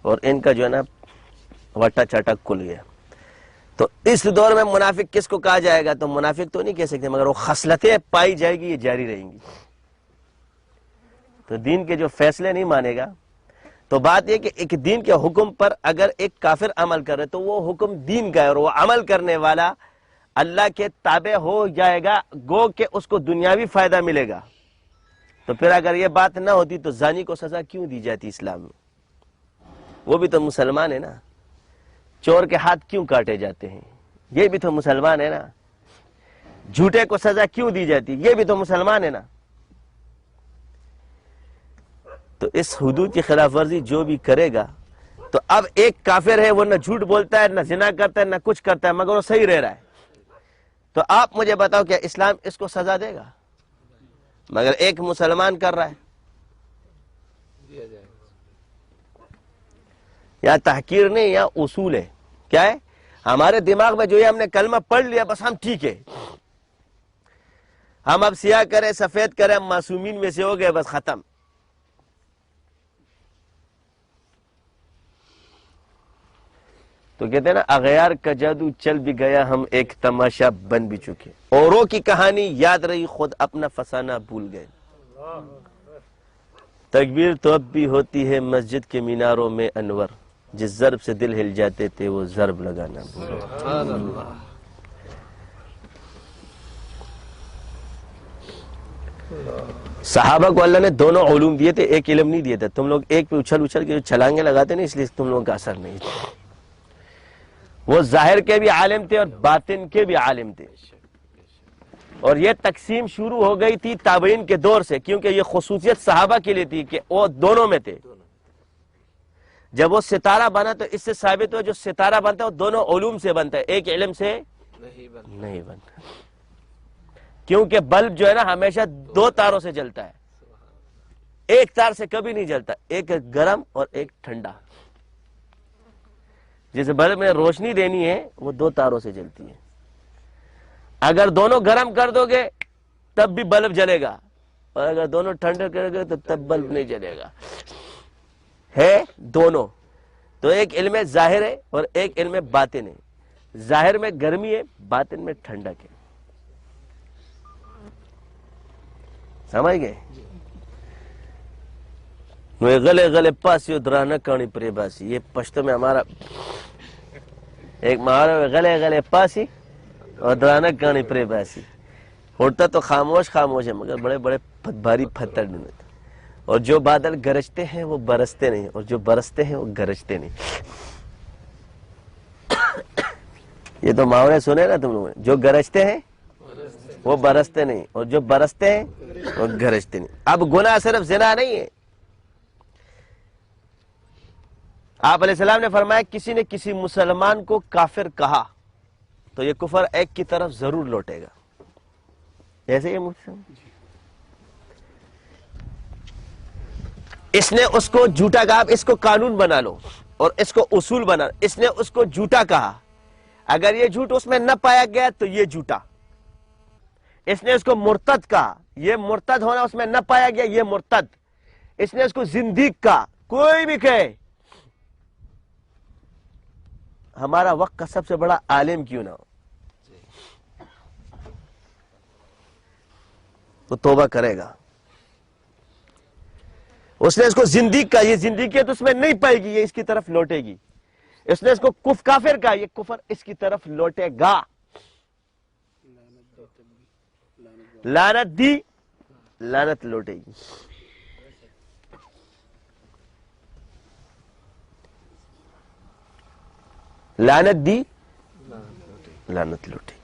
اور ان کا جو ہے نا وٹا چاٹا کھل گیا. تو اس دور میں منافق کس کو کہا جائے گا؟ تو منافق تو نہیں کہہ سکتے، مگر وہ خصلتیں پائی جائے گی، یہ جاری رہیں گی. تو دین کے جو فیصلے نہیں مانے گا. تو بات یہ کہ ایک دین کے حکم پر اگر ایک کافر عمل کرے تو وہ حکم دین کا ہے، اور وہ عمل کرنے والا اللہ کے تابع ہو جائے گا، گو کہ اس کو دنیاوی فائدہ ملے گا. تو پھر اگر یہ بات نہ ہوتی تو زانی کو سزا کیوں دی جاتی اسلام میں؟ وہ بھی تو مسلمان ہے نا. چور کے ہاتھ کیوں کاٹے جاتے ہیں؟ یہ بھی تو مسلمان ہے نا. جھوٹے کو سزا کیوں دی جاتی؟ یہ بھی تو مسلمان ہے نا. تو اس حدود کی خلاف ورزی جو بھی کرے گا، تو اب ایک کافر ہے، وہ نہ جھوٹ بولتا ہے، نہ زنا کرتا ہے، نہ کچھ کرتا ہے، مگر وہ صحیح رہ رہا ہے. تو آپ مجھے بتاؤ کیا اسلام اس کو سزا دے گا؟ مگر ایک مسلمان کر رہا ہے. یا تحقیر نہیں، یا اصول ہے. کیا ہے ہمارے دماغ میں جو ہے ہم نے کلمہ پڑھ لیا بس ہم ٹھیک ہے، ہم اب سیاہ کریں سفید کریں ہم معصومین میں سے ہو گئے، بس ختم. تو کہتے ہیں نا اغیار کا جادو چل بھی گیا، ہم ایک تماشا بن بھی چکے، اوروں کی کہانی یاد رہی خود اپنا فسانہ بھول گئے. تکبیر تو اب بھی ہوتی ہے مسجد کے میناروں میں انور، جس ضرب سے دل ہل جاتے تھے وہ ضرب لگانا بھول. صحابہ کو اللہ نے دونوں علوم دیے تھے، ایک علم نہیں دیے تھے. تم لوگ ایک پہ اچھل اچھل کے چھلانگے لگاتے نہیں، اس لیے تم لوگوں کا اثر نہیں. وہ ظاہر کے بھی عالم تھے اور باطن کے بھی عالم تھے. اور یہ تقسیم شروع ہو گئی تھی تابعین کے دور سے، کیونکہ یہ خصوصیت صحابہ کے لیے تھی کہ وہ دونوں میں تھے. جب وہ ستارہ بنا تو اس سے ثابت ہوا جو ستارہ بنتا ہے وہ دونوں علوم سے بنتا ہے، ایک علم سے نہیں بنتا. کیونکہ بلب جو ہے نا ہمیشہ دو تاروں سے جلتا ہے، ایک تار سے کبھی نہیں جلتا. ایک گرم اور ایک ٹھنڈا. جس بلب میں روشنی دینی ہے وہ دو تاروں سے جلتی ہے. اگر دونوں گرم کر دو گے تب بھی بلب جلے گا، اور اگر دونوں ٹھنڈے کر گے تو تب بلب نہیں جلے گا. ہے دونوں. تو ایک علم ظاہر ہے اور ایک علم باطن ہے. ظاہر میں گرمی ہے، باطن میں ٹھنڈک ہے. سمجھ گئے؟ گلے گلے پاسی درانا کانی پرے باسی، یہ پشتو میں ہمارا ایک محاورہ ہے، گلے گلے پاسی اور درانا کانی پرے باسی. ہوتا تو خاموش خاموش ہے مگر بڑے بڑے بھاری پتھر ڈھونڈتے. اور جو بادل گرجتے ہیں وہ برستے نہیں، اور جو برستے ہیں وہ گرجتے نہیں. یہ تو محاورے سنے نا تم لوگوں نے، جو گرجتے ہیں وہ برستے نہیں، اور جو برستے ہیں وہ گرجتے نہیں. اب گناہ صرف زنا نہیں ہے. آپ علیہ السلام نے فرمایا کسی نے کسی مسلمان کو کافر کہا تو یہ کفر ایک کی طرف ضرور لوٹے گا. ایسے ہی اس نے اس کو جھوٹا کہا. اس کو قانون بنا لو اور اس کو اصول بنا. اس نے اس کو جھوٹا کہا، اگر یہ جھوٹ اس میں نہ پایا گیا تو یہ جھوٹا. اس نے اس کو مرتد کہا، یہ مرتد ہونا اس میں نہ پایا گیا یہ مرتد. اس نے اس کو زندیق کہا. کوئی بھی کہے ہمارا وقت کا سب سے بڑا عالم کیوں نہ ہو، تو توبہ کرے گا. اس نے اس کو زندیق کہا، یہ زندگیت اس میں نہیں پائے گی، یہ اس کی طرف لوٹے گی. اس نے اس کو کافر کہا، یہ کفر اس کی طرف لوٹے گا. لعنت دی لعنت لوٹے گی. لعنت دی لعنت لوٹے گی.